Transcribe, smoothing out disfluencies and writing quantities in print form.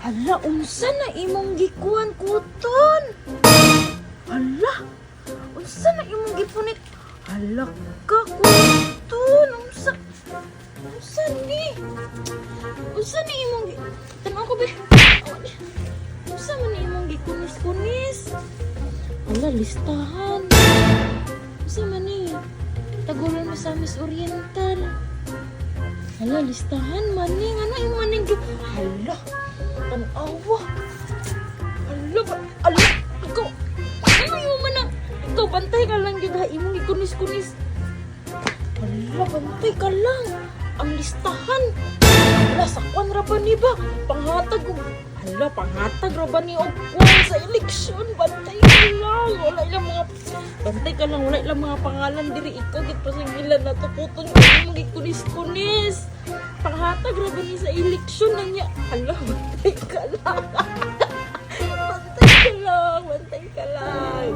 Hala, unsa na imong gikuan kuton? Hala, unsa na imong gipunit? Hala ka kuton, unsa ni? Unsa ni imong tanaw ko be? Unsa man ni imong gikunis-kunis? Hala, listahan. Unsa man ni? Tagulan mo sa Miss Oriental. Hala, listahan maning ano yung maning hala, tanawa. Hala ba? Hala, ikaw. Ano yung mana? Ikaw, bantay ka lang yun ha. Imong ikunis-kunis. Hala, bantay ka lang. Ang listahan. Hala, sakwan ra ba ni ba? Panghatag. Hala, panghatag ra ba ni Ogwan sa eleksyon? Bantay ka lang. Wala ilang mga... Bantay ka lang. Wala ilang mga pangalan diri. Ikaw, gitpasangilan na tukuton. Imong ikunis-kunis. Panghatag ra ba ni sa eleksyon na niya? Hala, bantay ka lang. Bantay ka lang. Bantay ka lang.